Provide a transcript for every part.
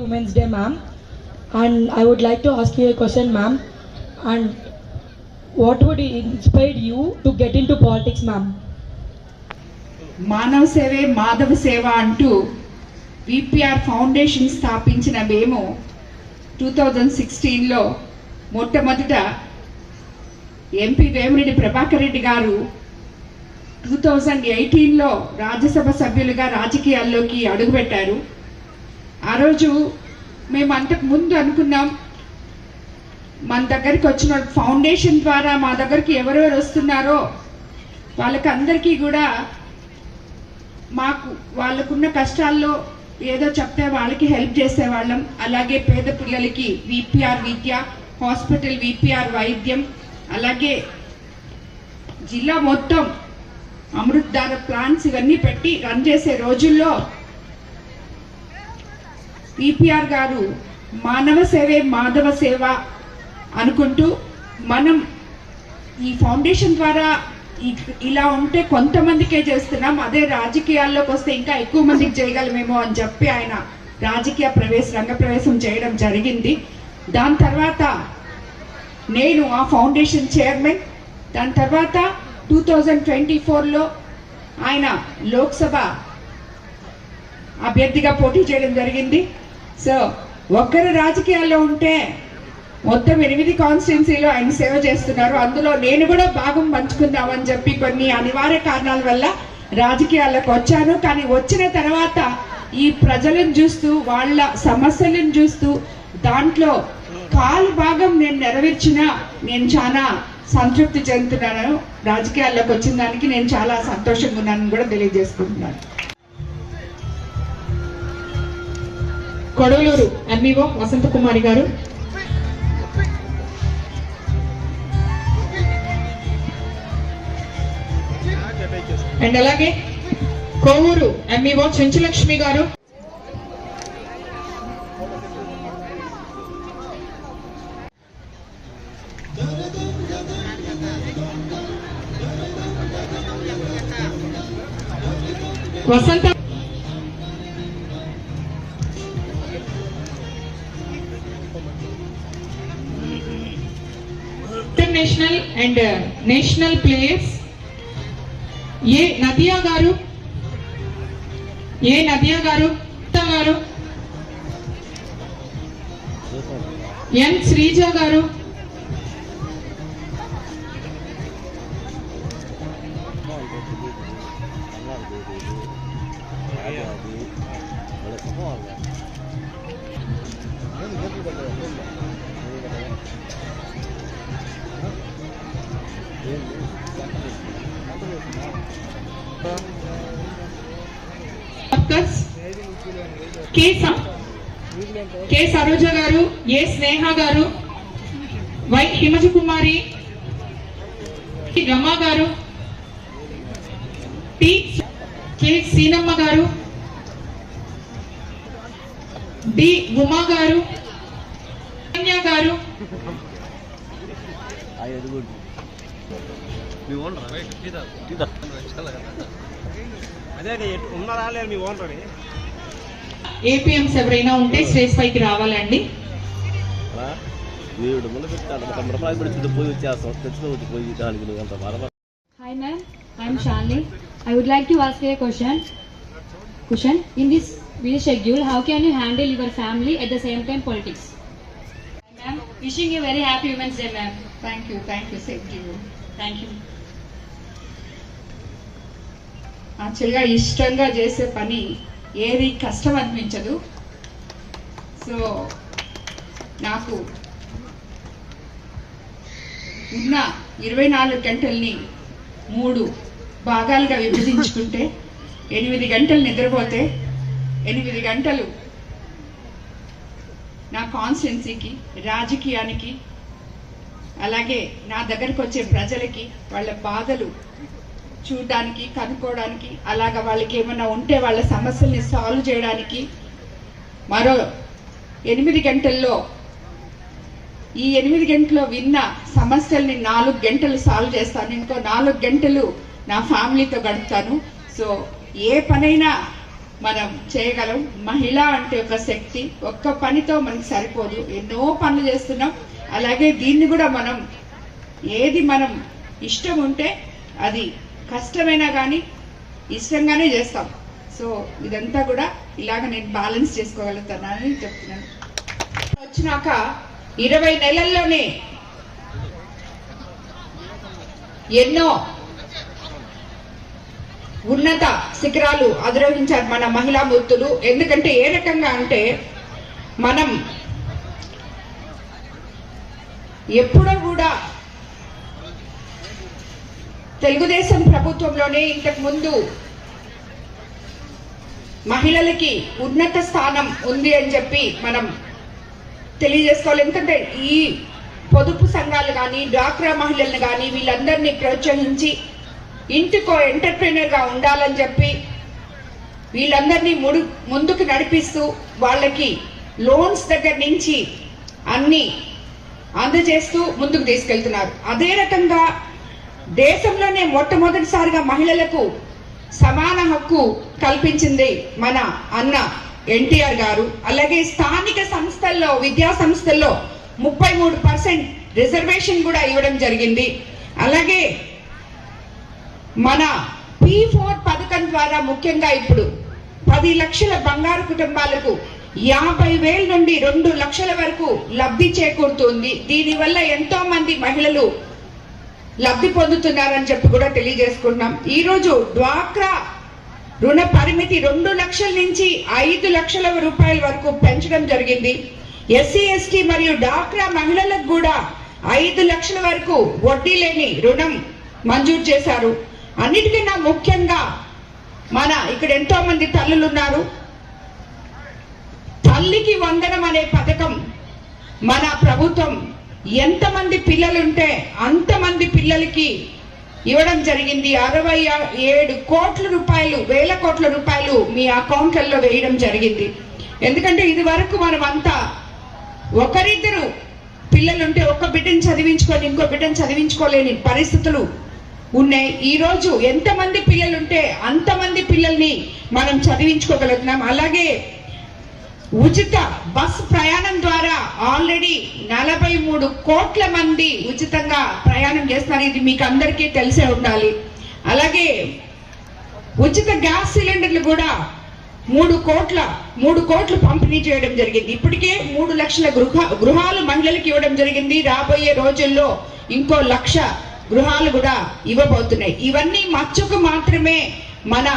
Women's Day, ma'am. And I would like to ask you a question, ma'am. And what would inspire you to get into politics, ma'am? మానవ సేవే మాధవ సేవ అంటూ VPR foundation స్థాపించిన మేము 2016లో మొట్టమొదట MP Vemireddy Prabhakar Reddy గారు 2018లో రాజ్యసభ సభ్యులుగా రాజకీయాల్లోకి అడుగుపెట్టారు. ఆ రోజు మేము అంతకు ముందు అనుకున్నాం, మన దగ్గరికి వచ్చిన ఫౌండేషన్ ద్వారా మా దగ్గరికి ఎవరెవరు వస్తున్నారో వాళ్ళకి అందరికీ కూడా మాకు వాళ్ళకున్న కష్టాల్లో ఏదో చెప్తే వాళ్ళకి హెల్ప్ చేసేవాళ్ళం. అలాగే పేద పిల్లలకి విపిఆర్ విద్య, హాస్పిటల్ విపిఆర్ వైద్యం, అలాగే జిల్లా మొత్తం అమృతధార ప్లాంట్స్ ఇవన్నీ పెట్టి రన్ చేసే రోజుల్లో విపిఆర్ గారు మానవ సేవే మాధవ సేవ అనుకుంటూ మనం ఈ ఫౌండేషన్ ద్వారా ఇలా ఉంటే కొంతమందికే చేస్తున్నాం, అదే రాజకీయాల్లోకి వస్తే ఇంకా ఎక్కువ మందికి చేయగలమేమో అని చెప్పి ఆయన రాజకీయ రంగప్రవేశం చేయడం జరిగింది. దాని తర్వాత నేను ఆ ఫౌండేషన్ చైర్మన్. దాని తర్వాత 2024లో ఆయన లోక్సభ అభ్యర్థిగా పోటీ చేయడం జరిగింది. సో ఒక్కరు రాజకీయాల్లో ఉంటే మొత్తం 8 కాన్స్టిట్యున్సీలో ఆయన సేవ చేస్తున్నారు. అందులో నేను కూడా భాగం పంచుకుందామని చెప్పి కొన్ని అనివార్య కారణాల వల్ల రాజకీయాల్లోకి వచ్చాను. కానీ వచ్చిన తర్వాత ఈ ప్రజలను చూస్తూ వాళ్ళ సమస్యలను చూస్తూ దాంట్లో కాలు భాగం నేను నెరవేర్చినా నేను చాలా సంతృప్తి చెందుతున్నాను. రాజకీయాల్లోకి వచ్చిన దానికి నేను చాలా సంతోషంగా ఉన్నానని కూడా తెలియజేసుకుంటున్నాను. కొడవలూరు ఎంఈఓ వసంత కుమారి గారు. అండ్ అలాగే కోవూరు ఎంఈఓ చెంచులక్ష్మి గారు. Vasantha international and national players A Nadiya గారు ఎన్ శ్రీజ గారు, కె సరోజ గారు, ఏ స్నేహ గారు, వై హిమజ కుమారి, రమా గారు, కె సీనమ్మ గారు, డి ఉమా గారు, కన్యా గారు, ఏపీఎంస్ ఎవరైనా ఉంటే స్టేజ్ పైకి రావాలండి. Hi ma'am, I am Shalini. I would like to ask you a question. In this busy schedule, how can you handle your family at the same time politics? Ma'am, wishing you very happy Women's Day, ma'am. Thank you, same to you. Thank you. యాక్చువల్గా ఇష్టంగా చేసే పని ఏది కష్టం అనిపించదు. So నాకు ఉన్న 24 గంటల్ని 3 భాగాలుగా విభజించుకుంటే 8 గంటలు నిద్రపోతే 8 గంటలు నా కాన్స్టిట్యున్సీకి, రాజకీయానికి, అలాగే నా దగ్గరకు వచ్చే ప్రజలకి వాళ్ళ బాధలు చూడడానికి, కనుక్కోవడానికి, అలాగా వాళ్ళకి ఏమైనా ఉంటే వాళ్ళ సమస్యల్ని సాల్వ్ చేయడానికి మరో 8 గంటల్లో ఈ 8 గంటల్లో విన్న సమస్యల్ని 4 గంటలు సాల్వ్ చేస్తాను. ఇంకో 4 గంటలు నా ఫ్యామిలీతో గడుపుతాను. సో ఏ పనైనా మనం చేయగలం. మహిళ అంటే ఒక శక్తి, ఒక్క పనితో మనకి సరిపోదు, ఎన్నో పనులు చేస్తున్నాం. అలాగే దీన్ని కూడా మనం ఏది మనం ఇష్టం ఉంటే అది కష్టమైనా కానీ ఇష్టంగానే చేస్తాం. సో ఇదంతా కూడా ఇలాగ నేను బ్యాలెన్స్ చేసుకోగలుగుతానని చెప్తున్నాను. వచ్చినాక 20 నెలల్లోనే ఎన్నో ఉన్నత శిఖరాలు అధిరోహించారు మన మహిళా మూర్తులు. ఎందుకంటే ఏ రకంగా అంటే మనం ఎప్పుడో కూడా తెలుగుదేశం ప్రభుత్వంలోనే ఇంతకు ముందు మహిళలకి ఉన్నత స్థానం ఉంది అని చెప్పి మనం తెలియజేసుకోవాలి. ఎందుకంటే ఈ పొదుపు సంఘాలు కానీ డ్వాక్రా మహిళలను కానీ వీళ్ళందరినీ ప్రోత్సహించి ఇంటికో ఎంటర్ప్రెన్యూర్గా ఉండాలని చెప్పి వీళ్ళందరినీ ముందుకు నడిపిస్తూ వాళ్ళకి లోన్స్ దగ్గర నుంచి అన్ని అందజేస్తూ ముందుకు తీసుకెళ్తున్నారు. అదే రకంగా దేశంలోనే మొట్టమొదటిసారిగా మహిళలకు సమాన హక్కు కల్పించింది మన అన్న ఎన్టీఆర్ గారు. అలాగే స్థానిక సంస్థల్లో విద్యా సంస్థల్లో 33% రిజర్వేషన్ కూడా ఇవ్వడం జరిగింది. అలాగే మన P4 పథకం ద్వారా ముఖ్యంగా ఇప్పుడు 10 లక్షల బంగారు కుటుంబాలకు 50,000 నుండి 2 లక్షల వరకు లబ్ధి చేకూరుతుంది. దీనివల్ల ఎంతో మంది మహిళలు లబ్ధి పొందుతున్నారని చెప్పి కూడా తెలియజేసుకున్నాం. ఈరోజు డ్వాక్రా రుణ పరిమితి 2 లక్షల నుంచి 5 లక్షల రూపాయల వరకు పెంచడం జరిగింది. ఎస్సీ ఎస్టీ మరియు డ్వాక్రా మహిళలకు కూడా 5 లక్షల వరకు వడ్డీ లేని రుణం మంజూరు చేశారు. అన్నిటికన్నా ముఖ్యంగా మన ఇక్కడ ఎంతో మంది తల్లులు ఉన్నారు. తల్లికి వందనం అనే పథకం మన ప్రభుత్వం ఎంతమంది పిల్లలుంటే అంతమంది పిల్లలకి ఇవ్వడం జరిగింది. 67 కోట్ల రూపాయలు, వేల కోట్ల రూపాయలు మీ అకౌంట్లలో వేయడం జరిగింది. ఎందుకంటే ఇది వరకు మనం అంతా ఒకరిద్దరు పిల్లలుంటే ఒక బిడ్డను చదివించుకొని ఇంకో బిడ్డను చదివించుకోలేని పరిస్థితులు ఉన్నాయి. ఈరోజు ఎంతమంది పిల్లలుంటే అంతమంది పిల్లల్ని మనం చదివించుకోగలుగుతున్నాం. అలాగే ఉచిత బస్ ప్రయాణం ద్వారా ఆల్రెడీ 43 కోట్ల మంది ఉచితంగా ప్రయాణం చేస్తున్నారు. ఇది మీకు అందరికీ తెలిసే ఉండాలి. అలాగే ఉచిత గ్యాస్ సిలిండర్లు కూడా 3 కోట్లు పంపిణీ చేయడం జరిగింది. ఇప్పటికే 3 లక్షల గృహాలు మహిళలకు ఇవ్వడం జరిగింది. రాబోయే రోజుల్లో ఇంకో 1 లక్ష గృహాలు కూడా ఇవ్వబోతున్నాయి. ఇవన్నీ మచ్చుకు మాత్రమే. మన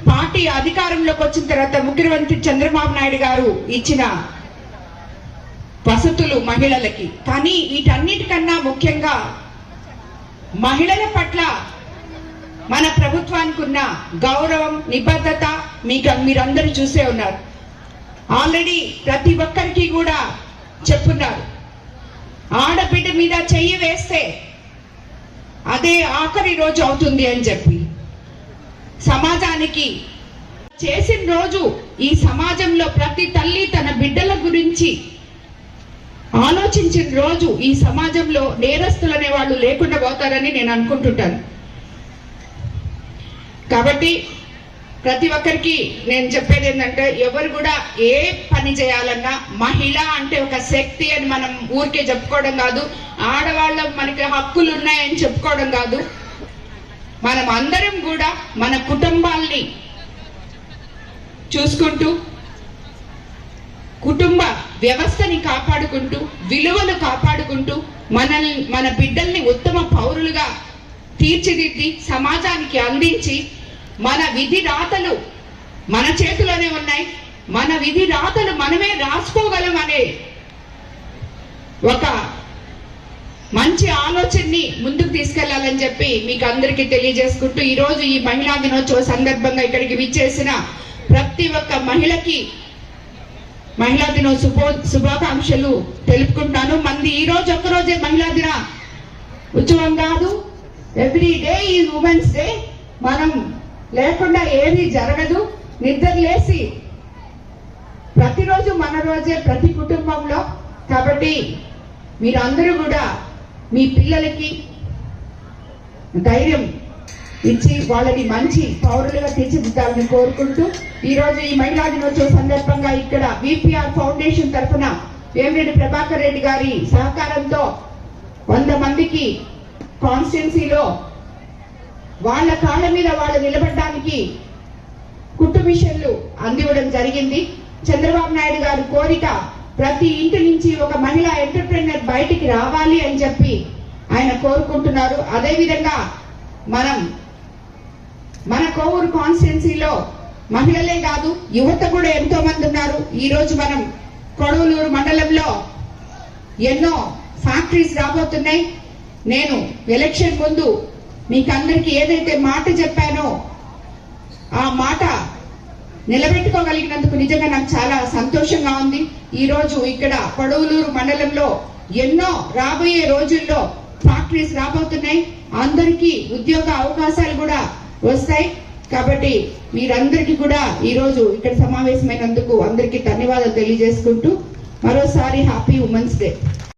పార్టీ అధికారంలోకి వచ్చిన తర్వాత ముఖ్యమంత్రి చంద్రబాబు నాయుడు గారు ఇచ్చిన వసతులు మహిళలకి. కానీ వీటన్నిటికన్నా ముఖ్యంగా మహిళల పట్ల మన ప్రభుత్వానికి ఉన్న గౌరవం, నిబద్ధత మీరందరూ చూసే ఉన్నారు. ఆల్రెడీ ప్రతి ఒక్కరికి కూడా చెప్పున్నారు, ఆడబిడ్డ మీద చెయ్యి వేస్తే అదే ఆఖరి రోజు అవుతుంది అని చెప్పి సమాజానికి చేసిన రోజు ఈ సమాజంలో ప్రతి తల్లి తన బిడ్డల గురించి ఆలోచించిన రోజు ఈ సమాజంలో నేరస్తులు అనే వాళ్ళు లేకుండా పోతారని నేను అనుకుంటుంటాను. కాబట్టి ప్రతి ఒక్కరికి నేను చెప్పేది ఏంటంటే ఎవరు కూడా ఏ పని చేయాలన్నా మహిళ అంటే ఒక శక్తి అని మనం ఊరికే చెప్పుకోవడం కాదు, ఆడవాళ్ళ మనకి హక్కులు ఉన్నాయని చెప్పుకోవడం కాదు. మనం అందరం కూడా మన కుటుంబాల్ని చూసుకుంటూ కుటుంబ వ్యవస్థని కాపాడుకుంటూ విలువలు కాపాడుకుంటూ మన బిడ్డల్ని ఉత్తమ పౌరులుగా తీర్చిదిద్ది సమాజానికి అందించి మన విధి రాతలు మన చేతిలోనే ఉన్నాయి, మన విధి రాతలు మనమే రాసుకోగలం అనే ఒక మంచి ఆలోచనని ముందుకు తీసుకెళ్లాలని చెప్పి మీకు అందరికీ తెలియజేసుకుంటూ ఈరోజు ఈ మహిళా దినోత్సవ సందర్భంగా ఇక్కడికి విచ్చేసిన ప్రతి ఒక్క మహిళకి మహిళా దినోత్సవ శుభాకాంక్షలు తెలుపుకుంటాను. మంది ఈ రోజు ఒక్కరోజే మహిళా దిన ఉత్సవం కాదు, ఎవ్రీ డే ఈ ఉమెన్స్ డే. మనం లేకుండా ఏమీ జరగదు. నిద్ర లేసి ప్రతిరోజు మన రోజే ప్రతి కుటుంబంలో. కాబట్టి మీరందరూ కూడా మీ పిల్లలకి ధైర్యం ఇచ్చి వాళ్ళని మంచి పౌరులుగా తీర్చిదిద్దాలని కోరుకుంటూ ఈరోజు ఈ మహిళా దినోత్సవ సందర్భంగా ఇక్కడ విపిఆర్ ఫౌండేషన్ తరఫున వేమిరెడ్డి ప్రభాకర్ రెడ్డి గారి సహకారంతో 100 మందికి కాన్స్టిట్యున్సీలో వాళ్ళ కాళ్ళ మీద వాళ్ళు నిలబడడానికి కుట్టు మిషన్లు అందివ్వడం జరిగింది. చంద్రబాబు నాయుడు గారి కోరిక ప్రతి ఇంటి నుంచి ఒక మహిళా ఎంటర్ప్రెన్యూర్ బయటికి రావాలి అని చెప్పి ఆయన కోరుకుంటున్నారు. అదేవిధంగా మన కోవూరు కాన్స్టిట్యున్సీలో మహిళలే కాదు యువత కూడా ఎంతో మంది ఉన్నారు. ఈ రోజు మనం కొడవలూరు మండలంలో ఎన్నో ఫ్యాక్టరీస్ రాబోతున్నాయి. నేను ఎలక్షన్ ముందు మీకు అందరికీ ఏదైతే మాట చెప్పానో ఆ మాట నిలబెట్టుకోగలిగినందుకు నిజంగా నాకు చాలా సంతోషంగా ఉంది. ఈ రోజు ఇక్కడ కొడవలూరు మండలంలో ఎన్నో రాబోయే రోజుల్లో ఫ్యాక్టరీస్ రాబోతున్నాయి. అందరికీ ఉద్యోగ అవకాశాలు కూడా వస్తాయి. కాబట్టి మీరందరికీ కూడా ఈ రోజు ఇక్కడ సమావేశమైనందుకు అందరికీ ధన్యవాదాలు తెలియజేసుకుంటూ మరోసారి హ్యాపీ ఉమెన్స్ డే.